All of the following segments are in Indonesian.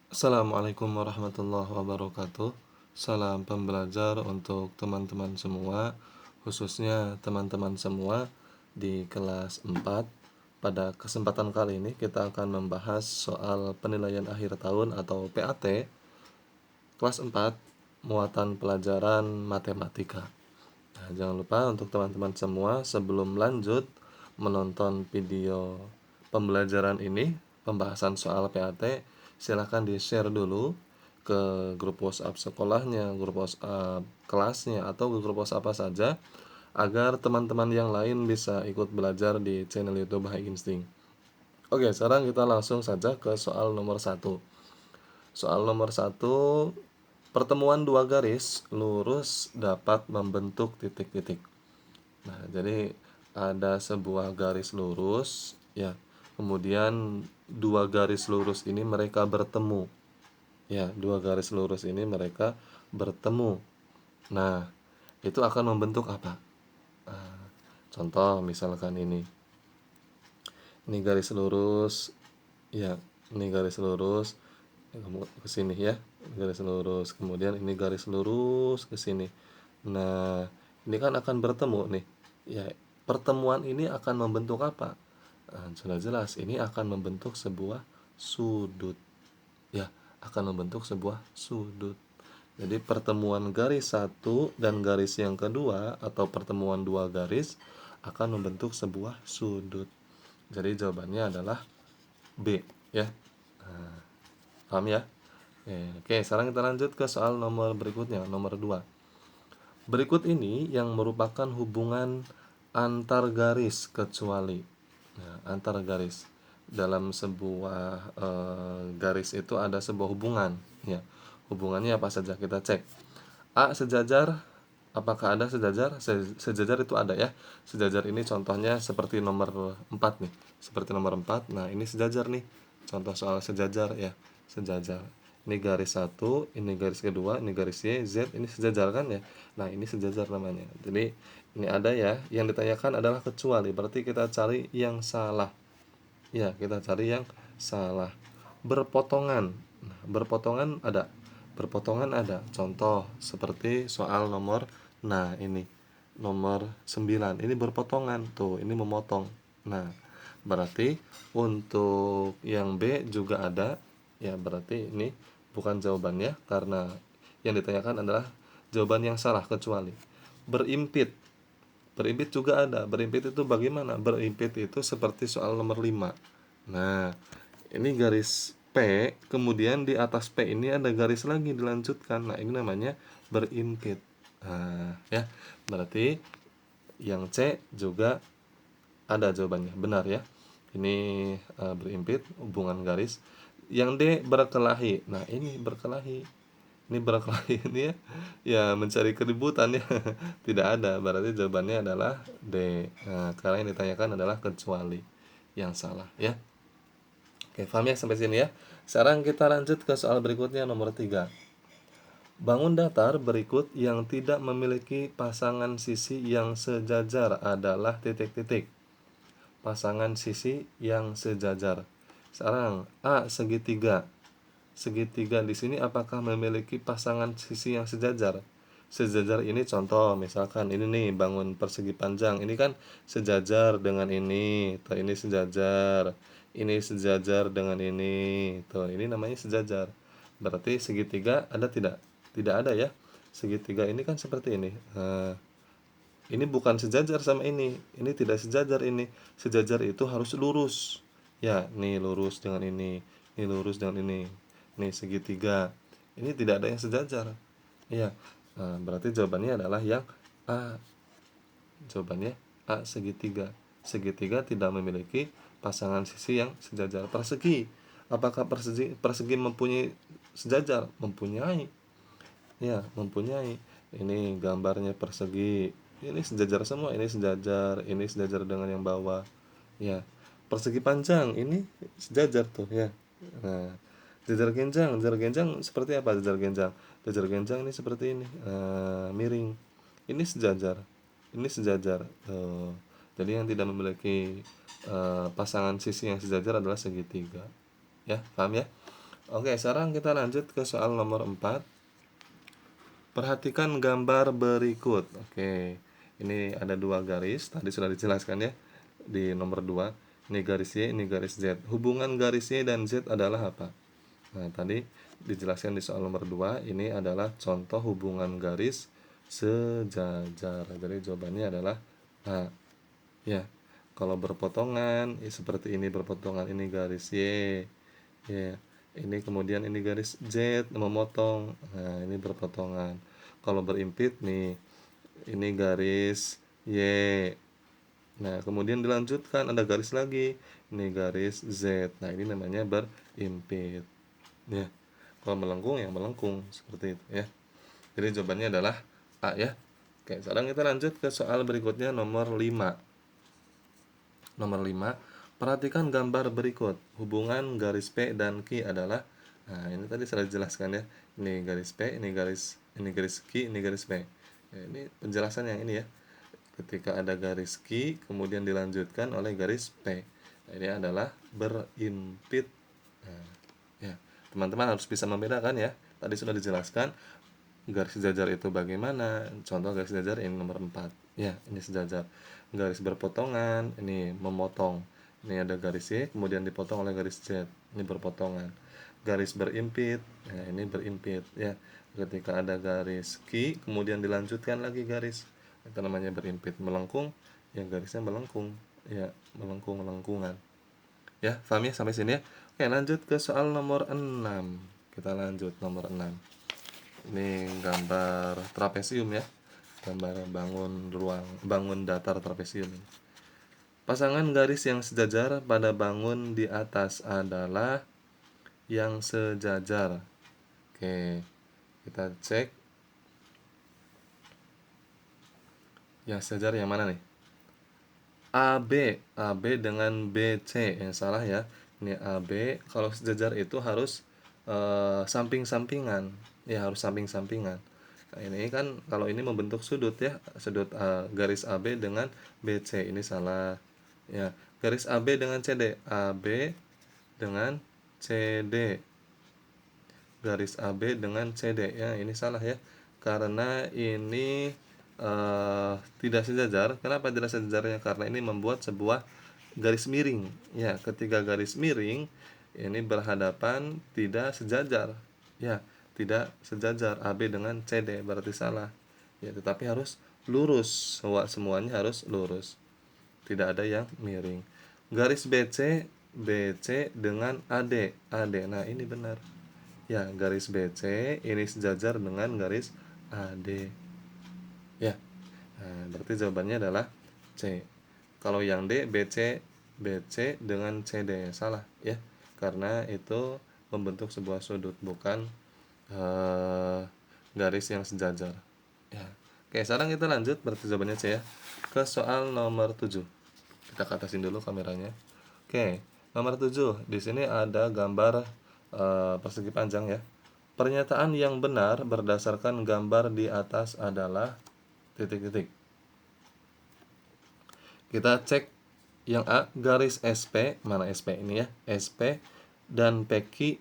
Assalamualaikum warahmatullahi wabarakatuh. Salam pembelajar untuk teman-teman semua, khususnya teman-teman semua di kelas 4. Pada kesempatan kali ini kita akan membahas soal penilaian akhir tahun atau PAT kelas 4, muatan pelajaran matematika. Nah, jangan lupa untuk teman-teman semua sebelum lanjut menonton video pembelajaran ini, pembahasan soal PAT, silahkan di-share dulu ke grup WhatsApp sekolahnya, grup WhatsApp kelasnya, atau ke grup WhatsApp apa saja, agar teman-teman yang lain bisa ikut belajar di channel YouTube High Instinct. Oke, sekarang kita langsung saja ke soal nomor 1. Soal nomor 1, pertemuan dua garis lurus dapat membentuk titik-titik. Nah, jadi ada sebuah garis lurus, ya. Kemudian dua garis lurus ini mereka bertemu. Ya, dua garis lurus ini mereka bertemu. Nah, itu akan membentuk apa? Nah, contoh misalkan ini. Ini garis lurus, ya. Ini garis lurus ke sini ya. Garis lurus. Kemudian ini garis lurus ke sini. Nah, ini kan akan bertemu nih. Ya, pertemuan ini akan membentuk apa? Nah, sudah jelas ini akan membentuk sebuah sudut. Ya, akan membentuk sebuah sudut. Jadi pertemuan garis satu dan garis yang kedua atau pertemuan dua garis akan membentuk sebuah sudut. Jadi jawabannya adalah B, ya. Nah, paham ya? Oke, sekarang kita lanjut ke soal nomor berikutnya, nomor 2. Berikut ini yang merupakan hubungan antar garis kecuali. Nah, antar garis. Dalam sebuah garis itu ada sebuah hubungan, ya. Hubungannya apa saja kita cek. A sejajar, apakah ada sejajar? Sejajar itu ada ya. Sejajar ini contohnya seperti nomor 4 nih. Seperti nomor 4. Nah, ini sejajar nih. Contoh soal sejajar ya. Sejajar. Ini garis 1, ini garis kedua, ini garis Y, Z, ini sejajar kan ya. Nah, ini sejajar namanya. Jadi, ini ada ya. Yang ditanyakan adalah kecuali. Berarti kita cari yang salah. Ya, kita cari yang salah. Berpotongan. Nah, berpotongan ada. Berpotongan ada. Contoh seperti soal nomor, nah ini nomor 9. Ini berpotongan tuh, ini memotong. Nah, berarti untuk yang B juga ada. Ya, berarti ini bukan jawabannya karena yang ditanyakan adalah jawaban yang salah kecuali. Berimpit. Berimpit juga ada. Berimpit itu bagaimana? Berimpit itu seperti soal nomor 5. Nah, ini garis P, kemudian di atas P ini ada garis lagi dilanjutkan. Nah, ini namanya berimpit. Nah, ya. Berarti yang C juga ada jawabannya. Benar ya. Ini berimpit, hubungan garis. Yang D berkelahi. Nah, ini berkelahi. Ini berkelahi ini ya. Ya, mencari keributan ya. Tidak ada. Berarti jawabannya adalah D. Nah, karena yang ditanyakan adalah kecuali. Yang salah ya. Oke, paham ya sampai sini ya. Sekarang kita lanjut ke soal berikutnya nomor 3. Bangun datar berikut yang tidak memiliki pasangan sisi yang sejajar adalah titik-titik. Pasangan sisi yang sejajar. Sekarang A segitiga. Segitiga di sini apakah memiliki pasangan sisi yang sejajar? Sejajar ini contoh misalkan ini nih bangun persegi panjang, ini kan sejajar dengan ini, tuh ini sejajar. Ini sejajar dengan ini. Tuh, ini namanya sejajar. Berarti segitiga ada tidak? Tidak ada ya. Segitiga ini kan seperti ini. Nah, ini bukan sejajar sama ini. Ini tidak sejajar ini. Sejajar itu harus lurus. Ya, nih lurus dengan ini. Ini lurus dengan ini. Nih segitiga. Ini tidak ada yang sejajar. Ya. Nah, berarti jawabannya adalah yang A. Jawabannya A segitiga. Segitiga tidak memiliki pasangan sisi yang sejajar. Persegi. Apakah persegi mempunyai sejajar? Mempunyai. Ya, mempunyai. Ini gambarnya persegi. Ini sejajar semua, ini sejajar dengan yang bawah. Ya. Persegi panjang ini sejajar tuh ya. Nah, jajar genjang seperti apa jajar genjang? Jajar genjang ini seperti ini, miring. Ini sejajar. Ini sejajar. Jadi yang tidak memiliki pasangan sisi yang sejajar adalah segitiga. Ya, paham ya? Oke, sekarang kita lanjut ke soal nomor 4. Perhatikan gambar berikut. Oke, ini ada dua garis. Tadi sudah dijelaskan ya di nomor 2. Ini garis Y, ini garis Z. Hubungan garis Y dan Z adalah apa? Nah, tadi dijelaskan di soal nomor 2. Ini adalah contoh hubungan garis sejajar. Jadi jawabannya adalah A. Ya, kalau berpotongan seperti ini berpotongan, ini garis Y. Ya, ini kemudian ini garis Z memotong. Nah, ini berpotongan. Kalau berimpit nih, ini garis Y. Nah, kemudian dilanjutkan ada garis lagi. Ini garis Z. Nah, ini namanya berimpit. Ya. Kalau melengkung yang melengkung seperti itu ya. Jadi jawabannya adalah A ya. Oke, sekarang kita lanjut ke soal berikutnya nomor 5. Nomor 5, perhatikan gambar berikut. Hubungan garis P dan Q adalah, nah ini tadi sudah dijelaskan ya. Ini garis P, ini garis Q, ini garis P. Ya, ini penjelasan yang ini ya. Ketika ada garis Q kemudian dilanjutkan oleh garis P. Nah, ini adalah berimpit. Nah, ya, teman-teman harus bisa membedakan ya. Tadi sudah dijelaskan garis sejajar itu bagaimana. Contoh garis sejajar ini nomor 4. Ya, ini sejajar. Garis berpotongan, ini memotong. Ini ada garis Y, kemudian dipotong oleh garis Z. Ini berpotongan. Garis berimpit, nah ini berimpit ya. Ketika ada garis Q, kemudian dilanjutkan lagi garis. Itu namanya berimpit. Melengkung, ya garisnya melengkung. Ya, melengkung-lengkungan. Ya, paham ya sampai sini ya? Oke, lanjut ke soal nomor 6. Kita lanjut nomor 6. Ini gambar trapesium ya. Gambar bangun datar trapesium. Pasangan garis yang sejajar pada bangun di atas adalah yang sejajar. Oke, kita cek yang sejajar yang mana nih? AB dengan BC yang salah ya. Ini AB, kalau sejajar itu harus samping-sampingan. Ya, harus samping-sampingan. Nah, ini kan kalau ini membentuk sudut ya, sudut garis AB dengan BC ini salah. Ya, garis AB dengan CD, AB dengan CD. Garis AB dengan CD ya, ini salah ya. Karena ini tidak sejajar. Kenapa tidak sejajarnya? Karena ini membuat sebuah garis miring. Ya, ketika garis miring ini berhadapan tidak sejajar. Ya, tidak sejajar AB dengan CD berarti salah. Ya, tetapi harus lurus. Semuanya harus lurus. Tidak ada yang miring. Garis BC dengan AD. Nah, ini benar. Ya, garis BC ini sejajar dengan garis AD. Ya. Nah, berarti jawabannya adalah C. Kalau yang D, BC dengan CD salah ya. Karena itu membentuk sebuah sudut bukan garis yang sejajar. Ya. Oke, sekarang kita lanjut berarti jawabannya C ya. Ke soal nomor 7. Kita ke atasin dulu kameranya. Oke, nomor 7. Di sini ada gambar persegi panjang ya. Pernyataan yang benar berdasarkan gambar di atas adalah titik-titik. Kita cek yang A, garis SP, mana SP ini ya? SP dan PQ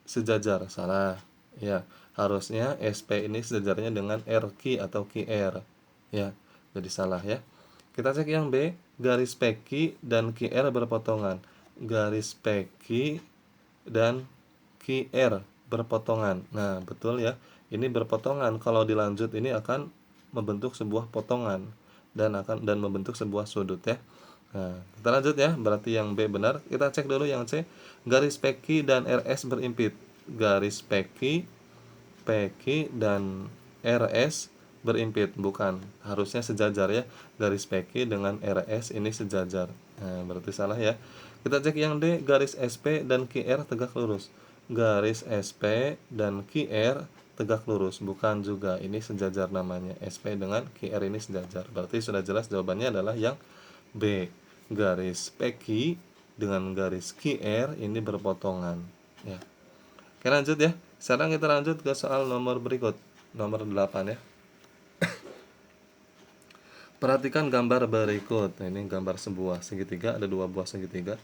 sejajar, salah. Ya, harusnya SP ini sejajarnya dengan RQ atau QR. Ya, jadi salah ya. Kita cek yang B, garis PQ dan QR berpotongan. Garis PQ dan QR berpotongan. Nah, betul ya. Ini berpotongan. Kalau dilanjut ini akan membentuk sebuah potongan dan membentuk sebuah sudut ya. Nah, kita lanjut ya. Berarti yang B benar. Kita cek dulu yang C. Garis PQ dan RS berimpit. Garis PQ dan RS berimpit, bukan. Harusnya sejajar ya. Garis PQ dengan RS ini sejajar. Nah, berarti salah ya. Kita cek yang D, garis SP dan QR tegak lurus. Garis SP dan QR tegak lurus, bukan juga. Ini sejajar namanya. SP dengan QR ini sejajar. Berarti sudah jelas jawabannya adalah yang B. Garis PQ dengan garis QR ini berpotongan. Ya. Oke, lanjut ya. Sekarang kita lanjut ke soal nomor berikut. Nomor 8 ya. Perhatikan gambar berikut. Nah, ini gambar sebuah segitiga, ada dua buah segitiga.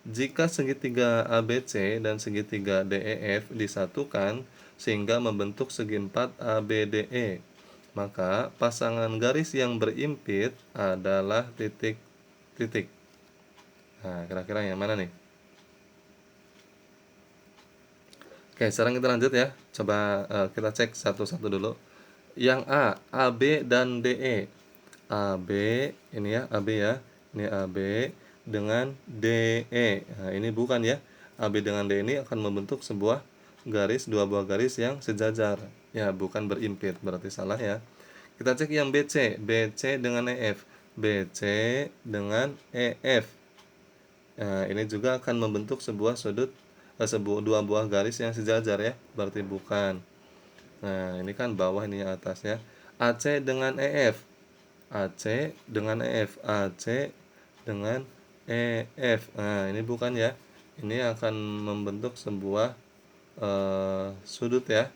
Jika segitiga ABC dan segitiga DEF disatukan sehingga membentuk segi 4 ABDE, maka pasangan garis yang berimpit adalah titik-titik. Nah, kira-kira yang mana nih? Oke, sekarang kita lanjut ya. Coba kita cek satu-satu dulu. Yang A, AB dan DE. AB, ini ya, AB ya. Ini AB dengan DE. Nah, ini bukan ya. AB dengan DE ini akan membentuk sebuah garis, dua buah garis yang sejajar. Ya, bukan berimpit, berarti salah ya. Kita cek yang BC, BC dengan EF. BC dengan EF. Nah, ini juga akan membentuk sebuah dua buah garis yang sejajar ya, berarti bukan. Nah, ini kan bawah, ini atas ya. AC dengan EF. AC dengan EF. AC dengan EF. Nah, ini bukan ya. Ini akan membentuk sebuah sudut ya,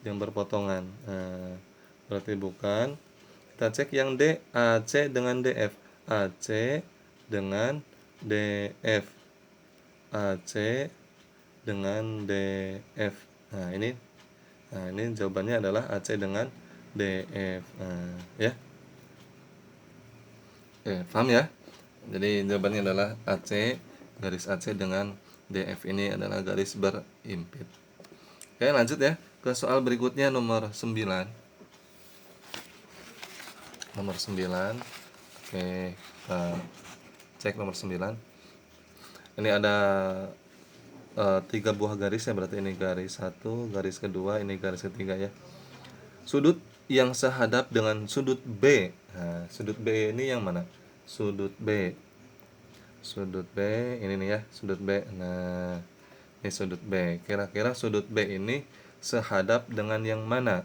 yang berpotongan. Nah, berarti bukan. Kita cek yang D, AC dengan DF. AC dengan DF. AC dengan DF. Nah, ini jawabannya adalah AC dengan DF. Nah, ya. Oke, paham ya? Jadi jawabannya adalah AC, garis AC dengan DF ini adalah garis berimpit. Oke, lanjut ya ke soal berikutnya nomor 9. Nomor 9. Oke, kita cek nomor 9. Ini ada 3 buah garis ya, berarti ini garis 1, garis kedua, ini garis ketiga ya. Sudut yang sehadap dengan sudut B. Nah, sudut B ini yang mana? Sudut B. Sudut B ini nih ya, sudut B. Nah, ini sudut B. Kira-kira sudut B ini sehadap dengan yang mana?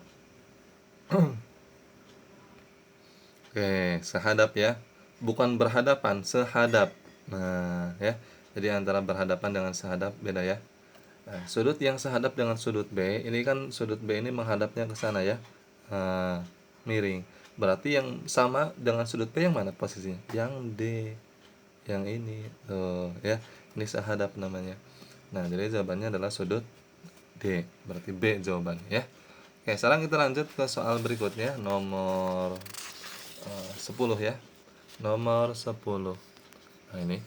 Oke, sehadap ya. Bukan berhadapan, sehadap. Nah, ya. Jadi antara berhadapan dengan sehadap beda ya. Nah, sudut yang sehadap dengan sudut B, ini kan sudut B ini menghadapnya ke sana ya. Nah, miring. Berarti yang sama dengan sudut B yang mana posisinya? Yang D. Yang ini. Tuh, ya. Ini sehadap namanya. Nah, jadi jawabannya adalah sudut D. Berarti B jawabannya ya. Oke, sekarang kita lanjut ke soal berikutnya, nomor 10 ya. Nomor 10. Nah, ini.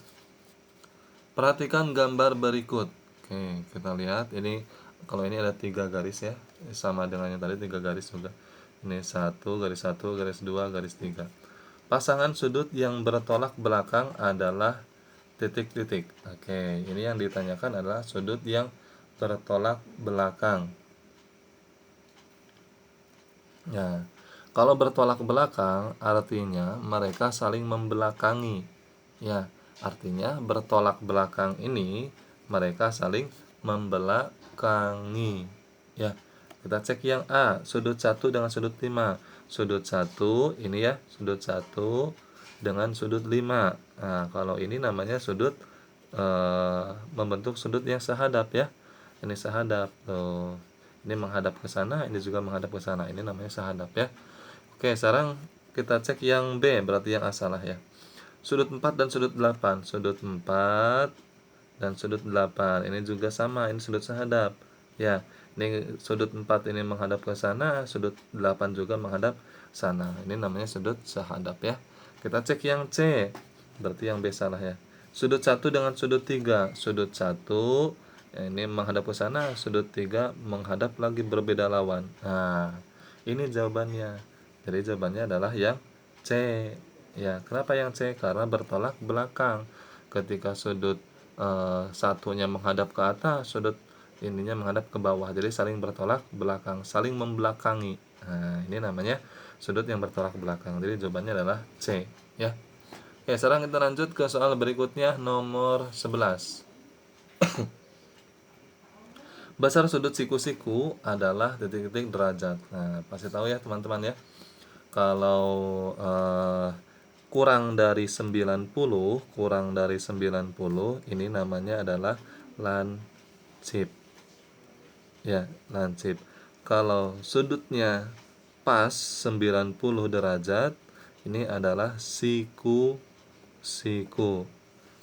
Perhatikan gambar berikut. Oke, kita lihat ini, kalau ini ada 3 garis ya, sama dengan yang tadi 3 garis juga. Ini garis 1, garis 2, garis 3. Pasangan sudut yang bertolak belakang adalah titik-titik. Oke, ini yang ditanyakan adalah sudut yang bertolak belakang. Ya, kalau bertolak belakang artinya mereka saling membelakangi. Ya, artinya bertolak belakang ini mereka saling membelakangi. Ya, kita cek yang A, sudut 1 dengan sudut 5. Sudut 1 ini ya, sudut 1 dengan sudut 5. Nah, kalau ini namanya sudut membentuk sudut yang sehadap ya. Ini sehadap tuh. Ini menghadap ke sana, ini juga menghadap ke sana. Ini namanya sehadap ya. Oke, sekarang kita cek yang B, berarti yang A salah ya. Sudut 4 dan sudut 8. Sudut 4 dan sudut 8. Ini juga sama, ini sudut sehadap. Ya, ini sudut 4 ini menghadap ke sana, sudut 8 juga menghadap sana. Ini namanya sudut sehadap ya. Kita cek yang C, berarti yang B salah ya. Sudut 1 dengan sudut 3. Sudut 1 ini menghadap ke sana, sudut 3 menghadap lagi berbeda lawan. Nah, ini jawabannya. Jadi jawabannya adalah yang C. Ya, kenapa yang C? Karena bertolak belakang. Ketika sudut satunya menghadap ke atas, sudut ininya menghadap ke bawah. Jadi saling bertolak belakang, saling membelakangi. Nah, ini namanya sudut yang bertolak belakang. Jadi jawabannya adalah C, ya. Oke, sekarang kita lanjut ke soal berikutnya, nomor 11. Besar sudut siku-siku adalah titik-titik derajat. Nah, pasti tahu ya teman-teman ya. Kalau kurang dari 90, ini namanya adalah lancip. Ya, lancip. Kalau sudutnya pas 90 derajat, ini adalah siku-siku.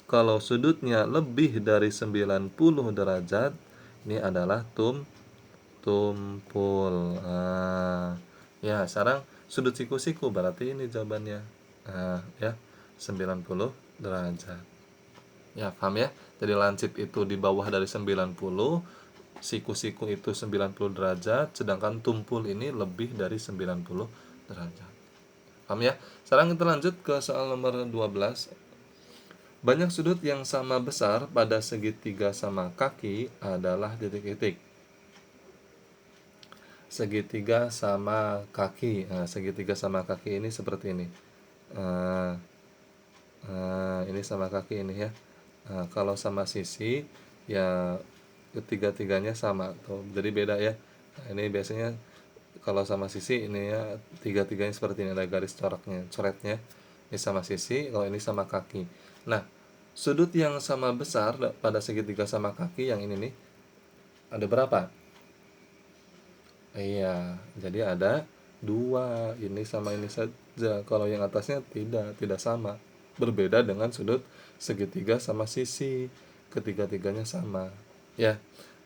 Kalau sudutnya lebih dari 90 derajat, ini adalah tumpul. Ya, sekarang sudut siku-siku berarti ini jawabannya. Ya, 90 derajat. Ya, paham ya? Jadi lancip itu di bawah dari 90, siku-siku itu 90 derajat, sedangkan tumpul ini lebih dari 90 derajat. Paham ya? Sekarang kita lanjut ke soal nomor 12. Banyak sudut yang sama besar pada segitiga sama kaki adalah titik-titik. Segitiga sama kaki. Nah, segitiga sama kaki ini seperti ini. Ini sama kaki ini ya. Kalau sama sisi ya ketiga-tiganya sama tuh. Jadi beda ya. Ini biasanya kalau sama sisi ini ya tiga-tiganya seperti ini, ada garis coretnya. Ini sama sisi, kalau ini sama kaki. Nah, sudut yang sama besar pada segitiga sama kaki yang ini nih ada berapa? Iya, jadi ada dua, ini sama ini saja. Kalau yang atasnya tidak sama. Berbeda dengan sudut segitiga sama sisi, ketiga-tiganya sama. Ya,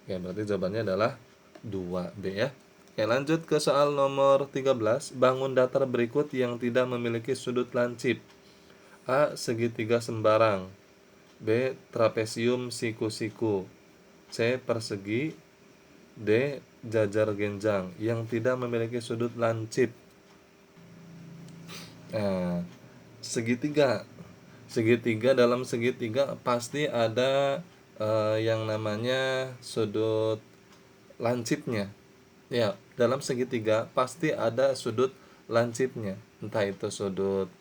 oke, berarti jawabannya adalah 2B ya. Oke, lanjut ke soal nomor 13. Bangun datar berikut yang tidak memiliki sudut lancip. A. Segitiga sembarang. B. Trapesium siku-siku. C. Persegi. D. Jajar genjang yang tidak memiliki sudut lancip. Nah, segitiga. Dalam segitiga pasti ada yang namanya sudut lancipnya. Ya, dalam segitiga pasti ada sudut lancipnya. Entah itu sudut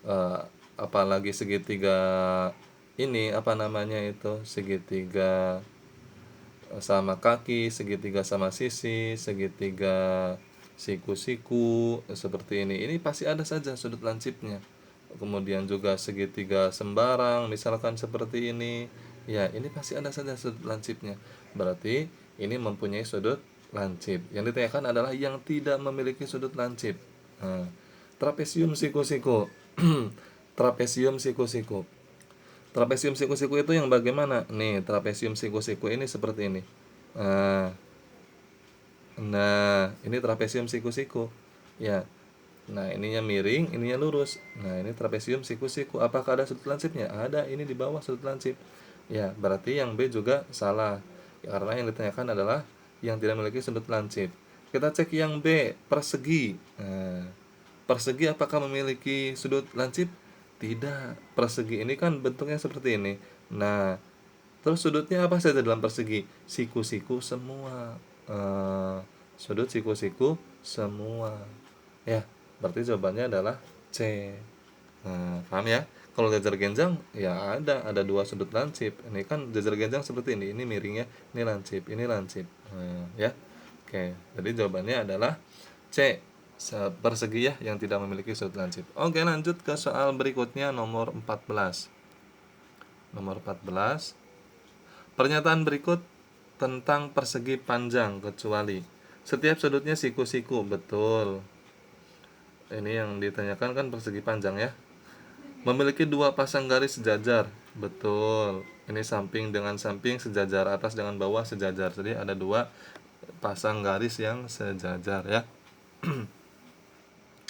eh, apalagi segitiga ini apa namanya itu segitiga sama kaki, segitiga sama sisi, segitiga siku-siku seperti ini. Ini pasti ada saja sudut lancipnya. Kemudian juga segitiga sembarang, misalkan seperti ini. Ya, ini pasti ada saja sudut lancipnya. Berarti ini mempunyai sudut lancip. Yang ditanyakan adalah yang tidak memiliki sudut lancip. Nah, trapesium siku-siku. Trapesium siku-siku. Trapesium siku-siku itu yang bagaimana? Nih, trapesium siku-siku ini seperti ini. Nah, ini trapesium siku-siku. Ya. Nah, ininya miring, ininya lurus. Nah, ini trapesium siku-siku. Apakah ada sudut lancipnya? Ada, ini di bawah sudut lancip. Ya, berarti yang B juga salah. Ya, karena yang ditanyakan adalah yang tidak memiliki sudut lancip. Kita cek yang B, persegi. Nah, persegi apakah memiliki sudut lancip? Tidak. Persegi ini kan bentuknya seperti ini. Nah, terus sudutnya apa saja dalam persegi? Siku-siku semua. Sudut siku-siku semua. Ya, berarti jawabannya adalah C. Nah, paham ya? Kalau jajar genjang ya ada dua sudut lancip. Ini kan jajar genjang seperti ini miringnya, ini lancip, ini lancip. Nah, ya. Oke, jadi jawabannya adalah C. Persegi ya yang tidak memiliki sudut lancip. Oke, lanjut ke soal berikutnya nomor 14. Nomor 14. Pernyataan berikut tentang persegi panjang kecuali setiap sudutnya siku-siku. Betul. Ini yang ditanyakan kan persegi panjang ya. Memiliki dua pasang garis sejajar. Betul. Ini samping dengan samping sejajar, atas dengan bawah sejajar. Jadi ada dua pasang garis yang sejajar ya.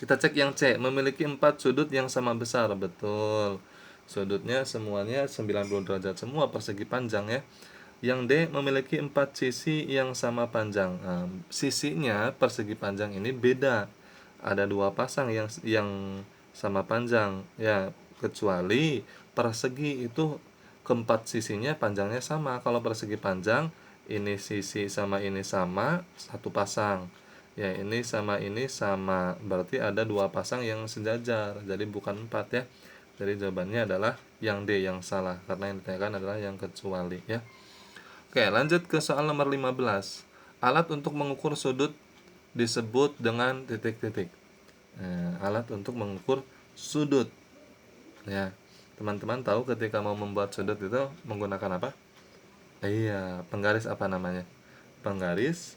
Kita cek yang C, memiliki 4 sudut yang sama besar. Betul. Sudutnya semuanya 90 derajat semua, persegi panjang ya. Yang D, memiliki 4 sisi yang sama panjang. Nah, sisinya persegi panjang ini beda. Ada dua pasang yang sama panjang ya, kecuali persegi itu keempat sisinya panjangnya sama. Kalau persegi panjang ini sisi sama ini sama, satu pasang. Ya, ini sama, berarti ada dua pasang yang sejajar, jadi bukan 4 ya. Jadi jawabannya adalah yang D yang salah, karena yang ditanyakan adalah yang kecuali ya. Oke, lanjut ke soal nomor 15. Alat untuk mengukur sudut disebut dengan titik-titik. Nah, alat untuk mengukur sudut. Ya, teman-teman tahu ketika mau membuat sudut itu menggunakan apa? Iya, penggaris apa namanya? Penggaris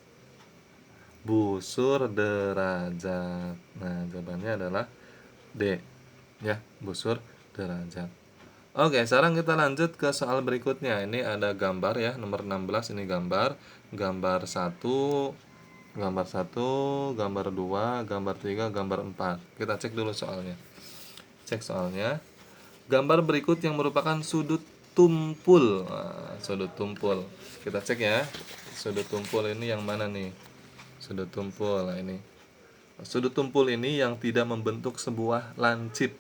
busur derajat. Nah, jawabannya adalah D. Ya, busur derajat. Oke, sekarang kita lanjut ke soal berikutnya. Ini ada gambar ya, nomor 16 ini gambar. Gambar satu, gambar satu, gambar 2, gambar 3, gambar 4. Kita cek dulu soalnya. Cek soalnya. Gambar berikut yang merupakan sudut tumpul. Nah, sudut tumpul. Kita cek ya. Sudut tumpul ini yang mana nih? Sudut tumpul. Nah, ini. Sudut tumpul ini yang tidak membentuk sebuah lancip.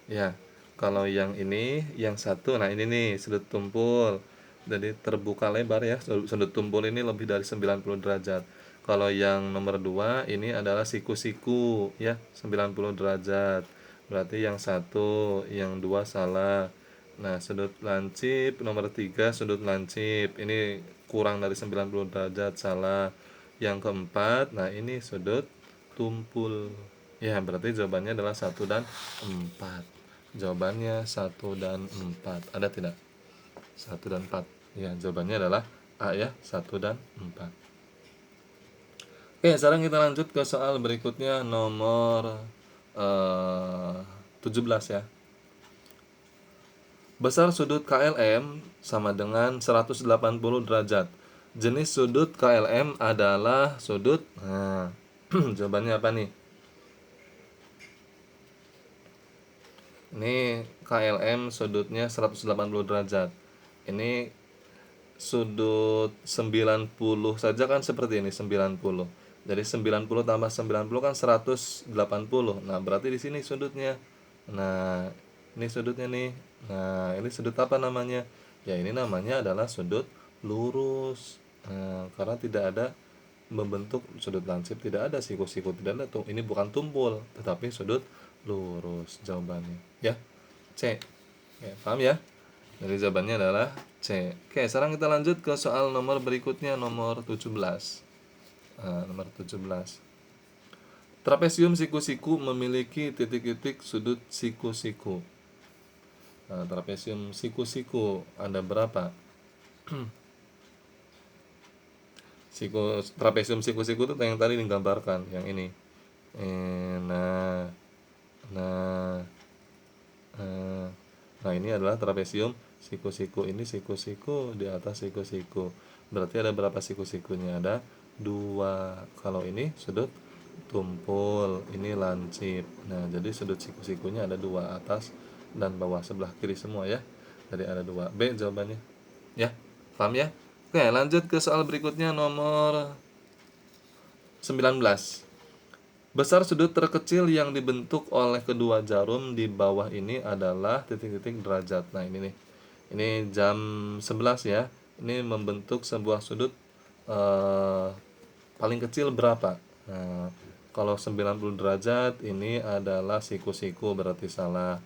Ya, kalau yang ini, yang satu, nah ini nih sudut tumpul. Jadi terbuka lebar ya, sudut tumpul ini lebih dari 90 derajat. Kalau yang nomor 2 ini adalah siku-siku ya, 90 derajat. Berarti yang satu, yang dua salah. Nah, sudut lancip nomor 3 sudut lancip. Ini kurang dari 90 derajat, salah. Yang keempat, nah ini sudut tumpul. Ya, berarti jawabannya adalah satu dan 4. Jawabannya satu dan 4. Ada tidak? Satu dan 4. Ya, jawabannya adalah A ya, satu dan 4. Oke, sekarang kita lanjut ke soal berikutnya nomor 17 ya. Besar sudut KLM sama dengan 180 derajat. Jenis sudut KLM adalah sudut. Nah, jawabannya apa nih? Ini KLM sudutnya 180 derajat. Ini sudut 90 saja kan seperti ini 90. Jadi 90 tambah 90 kan 180. Nah, berarti di sini sudutnya. Nah, ini sudutnya nih. Nah, ini sudut apa namanya? Ya, ini namanya adalah sudut lurus. Nah, karena tidak ada membentuk sudut lansip, tidak ada siku-siku, tidak ada tuh. Ini bukan tumpul, tetapi sudut lurus jawabannya. Ya. C. Ya, paham ya? Jadi jawabannya adalah C. Oke, sekarang kita lanjut ke soal nomor berikutnya, nomor 17. Nomor 17. Trapesium siku-siku memiliki titik-titik sudut siku-siku. Trapesium siku-siku ada berapa? Trapesium siku-siku itu yang tadi digambarkan, yang ini. Nah, nah, nah ini adalah trapesium siku-siku. Ini siku-siku di atas siku-siku. Berarti ada berapa siku-sikunya? Ada 2. Kalau ini sudut tumpul, ini lancip. Nah, jadi sudut siku-sikunya ada 2, atas dan bawah, sebelah kiri semua ya. Jadi ada 2. B jawabannya. Ya, paham ya? Oke, lanjut ke soal berikutnya nomor 19. Besar sudut terkecil yang dibentuk oleh kedua jarum di bawah ini adalah titik-titik derajat. Nah, ini nih. Ini jam 11 ya. Ini membentuk sebuah sudut paling kecil berapa? Nah, kalau 90 derajat ini adalah siku-siku, berarti salah.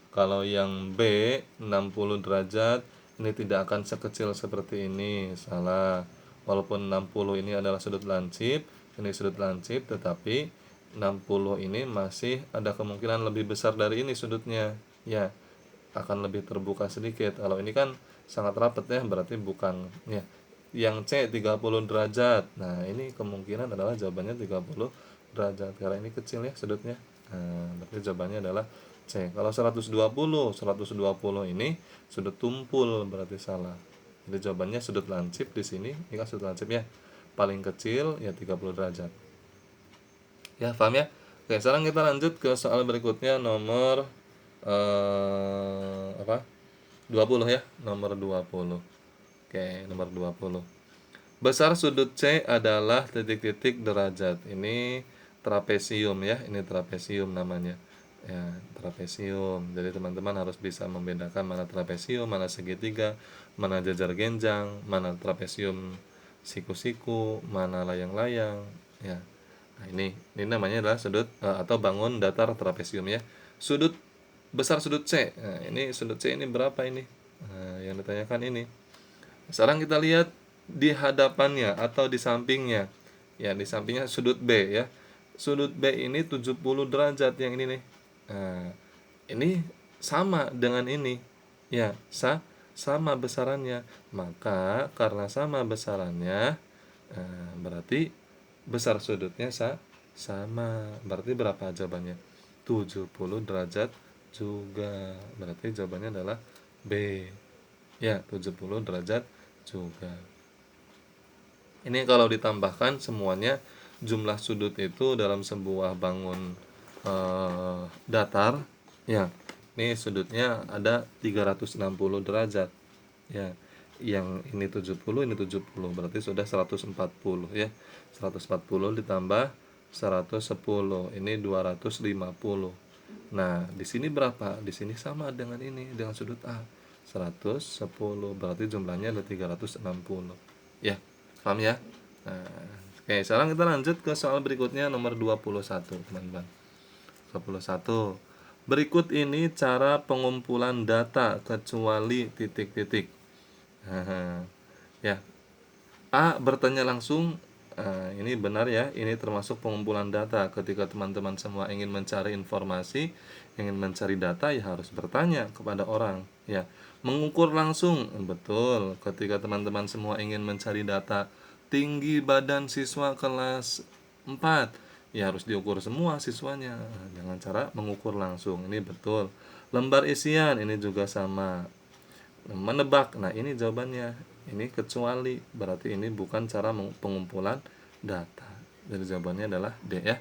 Kalau yang B 60 derajat ini tidak akan sekecil seperti ini, salah. Walaupun 60 ini adalah sudut lancip, ini sudut lancip, tetapi 60 ini masih ada kemungkinan lebih besar dari ini sudutnya. Ya, akan lebih terbuka sedikit. Kalau ini kan sangat rapat ya, berarti bukan ya. Yang C 30 derajat. Nah, ini kemungkinan adalah jawabannya 30 derajat karena ini kecil ya sudutnya. Nah, berarti jawabannya adalah C. Kalau 120 ini sudut tumpul, berarti salah. Jadi jawabannya sudut lancip di sini. Ini kan sudut lancip ya. Paling kecil ya 30 derajat. Ya, paham ya? Oke, sekarang kita lanjut ke soal berikutnya nomor apa? 20 ya, nomor 20. Oke, nomor 20. Besar sudut C adalah titik-titik derajat. Ini trapesium ya, ini trapesium namanya. Ya, trapesium. Jadi teman-teman harus bisa membedakan mana trapesium, mana segitiga, mana jajar genjang, mana trapesium siku-siku, mana layang-layang, ya. Nah, ini namanya adalah sudut atau bangun datar trapesium ya. Sudut besar sudut C. Nah, ini sudut C ini berapa ini? Nah, yang ditanyakan ini. Sekarang kita lihat di hadapannya atau di sampingnya. Ya, di sampingnya sudut B ya. Sudut B ini 70 derajat yang ini nih. Nah, ini sama dengan ini. Ya, sama besarannya. Maka karena sama besarannya, berarti besar sudutnya sama. Berarti berapa jawabannya? 70 derajat juga. Berarti jawabannya adalah B. Ya, 70 derajat juga. Ini kalau ditambahkan semuanya jumlah sudut itu dalam sebuah bangun datar, ya. Ini sudutnya ada 360 derajat. Ya. Yang ini 70, ini 70, berarti sudah 140 ya. 140 ditambah 110, ini 250. Nah, di sini berapa? Di sini sama dengan ini, dengan sudut A. 110, berarti jumlahnya ada 360. Ya, paham ya? Nah, oke, sekarang kita lanjut ke soal berikutnya nomor 21, teman-teman. 21. Berikut ini cara pengumpulan data kecuali titik-titik. Ya, A. Bertanya langsung. Ini benar ya, ini termasuk pengumpulan data. Ketika teman-teman semua ingin mencari informasi, ingin mencari data, ya harus bertanya kepada orang. Ya, mengukur langsung, betul. Ketika teman-teman semua ingin mencari data tinggi badan siswa kelas 4, ya harus diukur semua siswanya dengan cara mengukur langsung. Ini betul. Lembar isian, ini juga sama. Menebak, nah ini jawabannya, ini kecuali, berarti ini bukan cara pengumpulan data. Jadi jawabannya adalah D ya.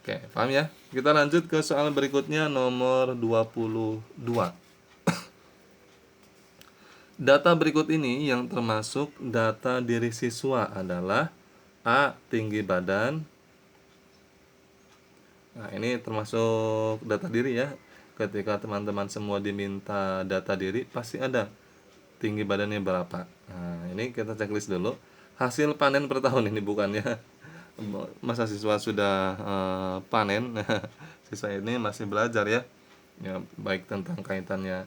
Oke, paham ya? Kita lanjut ke soal berikutnya nomor 22. Data berikut ini yang termasuk data diri siswa adalah A. Tinggi badan. Nah, ini termasuk data diri ya. Ketika teman-teman semua diminta data diri, pasti ada tinggi badannya berapa. Nah, ini kita checklist dulu. Hasil panen per tahun, ini bukannya masa siswa sudah panen. Siswa ini masih belajar ya. Ya, baik tentang kaitannya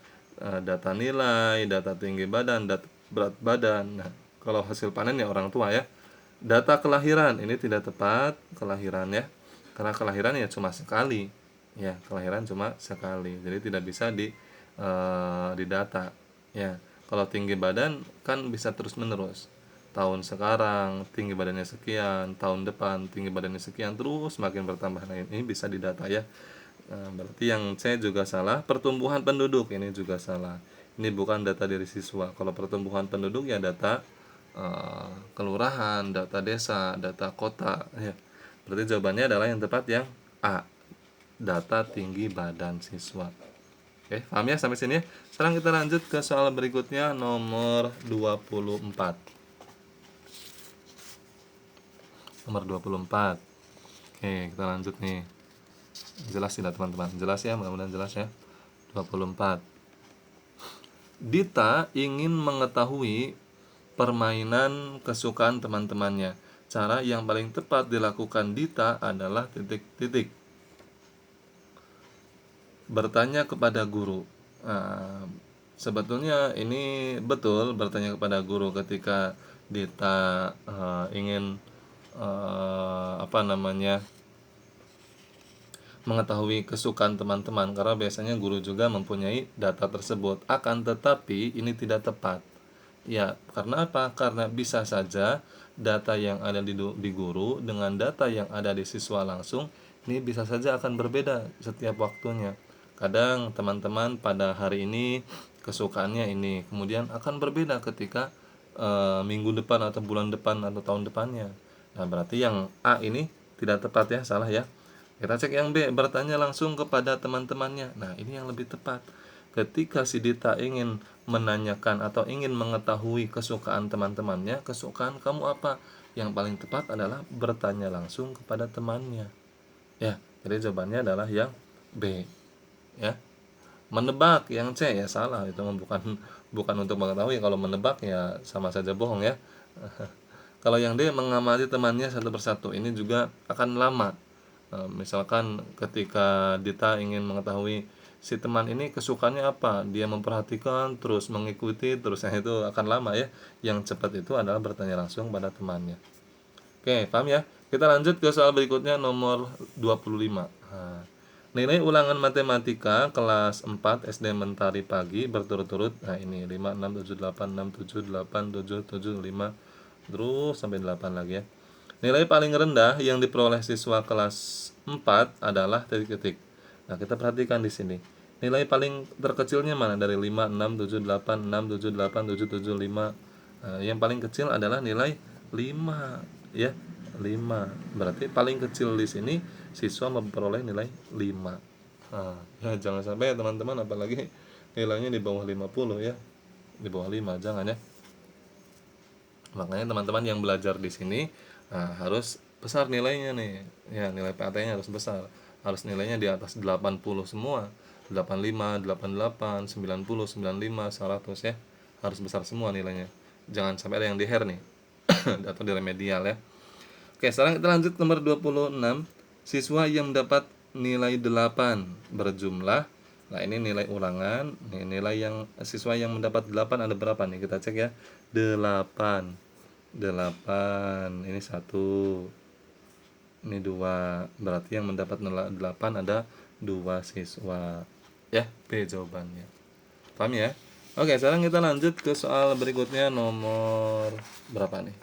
data nilai, data tinggi badan, data berat badan. Nah, kalau hasil panen ya orang tua ya. Data kelahiran ini tidak tepat, kelahiran ya. Karena kelahiran ya cuma sekali. Ya, kelahiran cuma sekali. Jadi tidak bisa didata. Ya, kalau tinggi badan kan bisa terus-menerus. Tahun sekarang tinggi badannya sekian, tahun depan tinggi badannya sekian, terus makin bertambah. Nah, ini bisa didata ya. Nah, berarti yang C juga salah. Pertumbuhan penduduk ini juga salah. Ini bukan data dari siswa. Kalau pertumbuhan penduduk ya data kelurahan, data desa, data kota ya. Berarti jawabannya adalah yang tepat yang A. Data tinggi badan siswa. Oke, paham ya sampai sini ya? Sekarang kita lanjut ke soal berikutnya nomor 24. Nomor 24. Oke, kita lanjut nih. Jelas tidak teman-teman? Jelas ya, mudah-mudahan jelas ya. 24. Dita ingin mengetahui permainan kesukaan teman-temannya. Cara yang paling tepat dilakukan Dita adalah titik-titik. Bertanya kepada guru. Nah, sebetulnya ini betul, bertanya kepada guru ketika Dita ingin mengetahui kesukaan teman-teman, karena biasanya guru juga mempunyai data tersebut. Akan tetapi ini tidak tepat. Ya, karena apa? Karena bisa saja data yang ada di guru dengan data yang ada di siswa langsung ini bisa saja akan berbeda setiap waktunya. Kadang teman-teman pada hari ini kesukaannya ini, kemudian akan berbeda ketika minggu depan atau bulan depan atau tahun depannya. Nah, berarti yang A ini tidak tepat ya, salah ya. Kita cek yang B, bertanya langsung kepada teman-temannya. Nah, ini yang lebih tepat. Ketika si Dita ingin menanyakan atau ingin mengetahui kesukaan teman-temannya, kesukaan kamu apa? Yang paling tepat adalah bertanya langsung kepada temannya. Ya, jadi jawabannya adalah yang B. Ya. Menebak yang C ya salah, itu bukan untuk mengetahui. Kalau menebak ya sama saja bohong ya. Kalau yang D, mengamati temannya satu persatu, ini juga akan lama. Misalkan ketika Dita ingin mengetahui si teman ini kesukaannya apa, dia memperhatikan terus mengikuti terus, yang itu akan lama ya. Yang cepat itu adalah bertanya langsung pada temannya. Oke, paham ya? Kita lanjut ke soal berikutnya nomor 25. Nah, nilai ulangan matematika kelas 4 SD Mentari pagi berturut-turut. Nah, ini 5 6 7 8 6 7 8 7 7 5 terus sampai 8 lagi ya. Nilai paling rendah yang diperoleh siswa kelas 4 adalah titik-titik. Nah, kita perhatikan di sini. Nilai paling terkecilnya mana? Dari 5, 6, 7, 8, 6, 7, 8, 7, 7, 5. Yang paling kecil adalah nilai 5, ya. 5. Berarti paling kecil di sini siswa memperoleh nilai 5. Ya jangan sampai ya teman-teman, apalagi nilainya di bawah 50 ya. Di bawah 5 jangan ya. Makanya teman-teman yang belajar di sini harus besar nilainya nih. Ya, nilai PAT-nya harus besar. Harus nilainya di atas 80 semua. 85, 88, 90, 95, 100 ya. Harus besar semua nilainya. Jangan sampai ada yang di hair nih. Atau di remedial ya. Oke, sekarang kita lanjut nomor 26. Siswa yang mendapat nilai 8 berjumlah. Nah, ini nilai ulangan. Nih, nilai yang siswa yang mendapat 8 ada berapa nih? Kita cek ya. 8. 8. Ini 1. Ini 2. Berarti yang mendapat 8 ada 2 siswa. Ya, B jawabannya. Paham ya? Oke, sekarang kita lanjut ke soal berikutnya nomor berapa nih?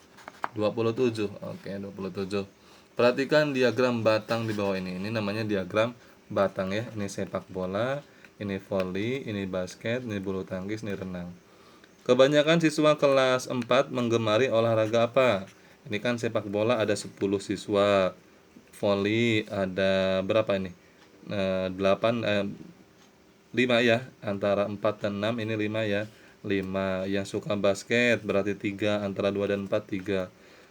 27. Oke, 27. Perhatikan diagram batang di bawah ini. Ini namanya diagram batang ya. Ini sepak bola, ini voli, ini basket, ini bulu tangkis, ini renang. Kebanyakan siswa kelas 4 menggemari olahraga apa? Ini kan sepak bola ada 10 siswa. Voli ada berapa ini? 8 5 ya, antara 4 dan 6 ini 5 ya. 5 yang suka basket berarti 3, antara 2 dan 4 3.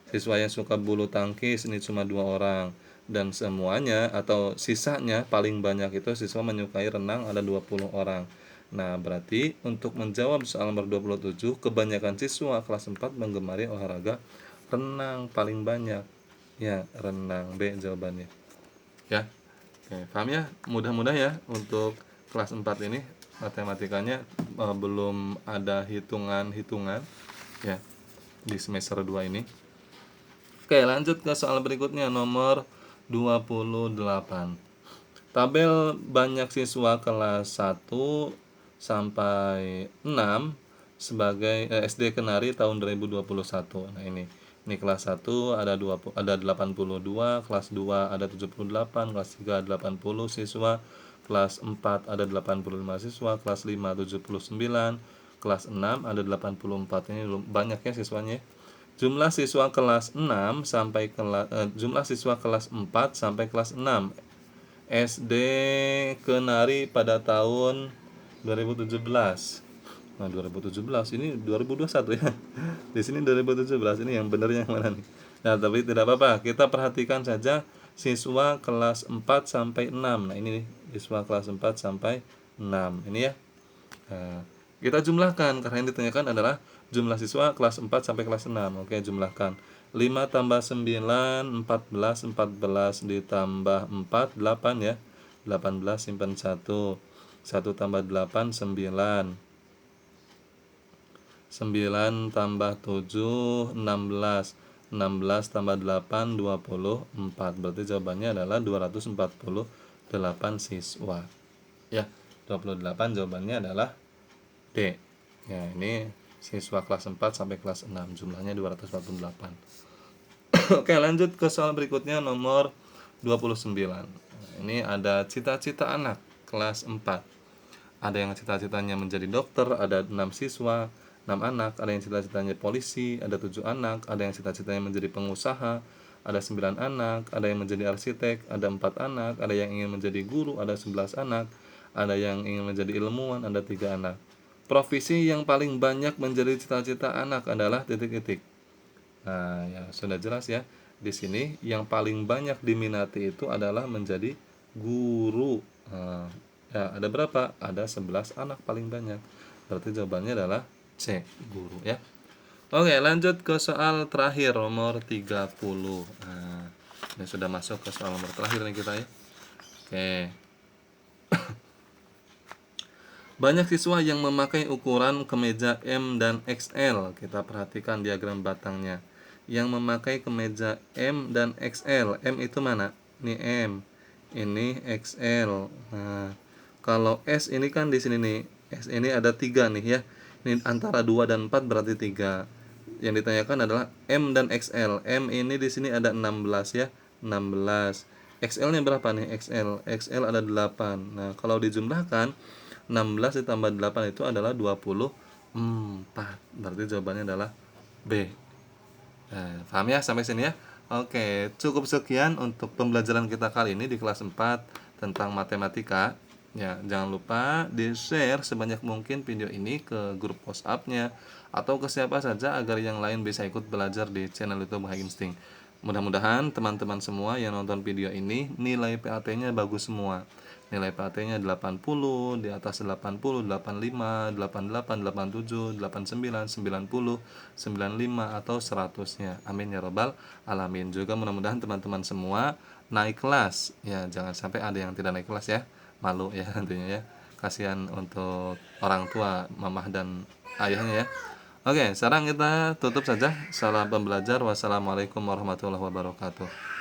Siswa yang suka bulu tangkis ini cuma 2 orang, dan semuanya atau sisanya paling banyak itu siswa menyukai renang ada 20 orang. Nah, berarti untuk menjawab soal nomor 27, kebanyakan siswa kelas 4 menggemari olahraga renang paling banyak. Ya, renang, B jawabannya. Ya. Oke, paham ya? Mudah-mudah ya untuk kelas 4 ini matematikanya belum ada hitungan-hitungan ya di semester 2 ini. Oke, lanjut ke soal berikutnya nomor 28. Tabel banyak siswa kelas 1 sampai 6 sebagai SD Kenari tahun 2021. Nah, ini kelas 1 ada 82, kelas 2 ada 78, kelas 3 ada 80 siswa, kelas 4 ada 85 siswa, kelas 5 79, kelas 6 ada 84. Ini banyak ya siswanya. Jumlah siswa kelas 6 sampai jumlah siswa kelas 4 sampai kelas 6 SD Kenari pada tahun 2017. Nah, 2017 ini 2021 ya. Di sini 2017, ini yang benernya yang mana nih? Nah, tapi tidak apa-apa. Kita perhatikan saja siswa kelas 4 sampai 6. Nah, ini nih, siswa kelas 4 sampai 6. Ini ya. Nah, kita jumlahkan karena yang ditanyakan adalah jumlah siswa kelas 4 sampai kelas 6. Oke, jumlahkan. 5 tambah 9, 14, 14 ditambah 4, 8 ya. 18 simpan 1. 1 tambah 8, 9. 9 tambah 7, 16. 16 tambah 8, 24. Berarti jawabannya adalah 248 siswa. Ya, 28 jawabannya adalah D. Ya, ini siswa kelas 4 sampai kelas 6, jumlahnya 248. Oke, lanjut ke soal berikutnya nomor 29. Ini ada cita-cita anak kelas 4. Ada yang cita-citanya menjadi dokter, ada 6 siswa, 6 anak. Ada yang cita-citanya polisi, ada 7 anak. Ada yang cita-citanya menjadi pengusaha, ada 9 anak. Ada yang menjadi arsitek, ada 4 anak. Ada yang ingin menjadi guru, ada 11 anak. Ada yang ingin menjadi ilmuwan, ada 3 anak. Profesi yang paling banyak menjadi cita-cita anak adalah titik-titik. Nah, ya sudah jelas ya. Di sini yang paling banyak diminati itu adalah menjadi guru. Nah, ya ada berapa? Ada 11 anak paling banyak. Berarti jawabannya adalah C, guru ya. Oke, lanjut ke soal terakhir nomor 30. Nah, ini sudah masuk ke soal nomor terakhir nih kita ya. Oke. Banyak siswa yang memakai ukuran kemeja M dan XL. Kita perhatikan diagram batangnya. Yang memakai kemeja M dan XL. M itu mana? Ini M. Ini XL. Nah, kalau S ini kan di sini nih. S ini ada 3 nih ya. Ini antara 2 dan 4 berarti 3. Yang ditanyakan adalah M dan XL. M ini di sini ada 16 ya. 16. XL-nya berapa nih? XL ada 8. Nah, kalau dijumlahkan 16 ditambah 8 itu adalah 24. Berarti jawabannya adalah B. Paham ya sampai sini ya? Oke, cukup sekian untuk pembelajaran kita kali ini di kelas 4 tentang matematika. Ya, jangan lupa di-share sebanyak mungkin video ini ke grup WhatsApp-nya atau ke siapa saja agar yang lain bisa ikut belajar di channel YouTube High Instinct. Mudah-mudahan teman-teman semua yang nonton video ini nilai PAT-nya bagus semua. Nilai PAT-nya 80, di atas 80, 85, 88, 87, 89, 90, 95 atau 100-nya. Amin ya rabbal alamin. Juga mudah-mudahan teman-teman semua naik kelas. Ya, jangan sampai ada yang tidak naik kelas ya. Malu ya tentunya ya. Kasihan untuk orang tua, mamah dan ayahnya ya. Oke, sekarang kita tutup saja. Salam pembelajar. Wassalamualaikum warahmatullahi wabarakatuh.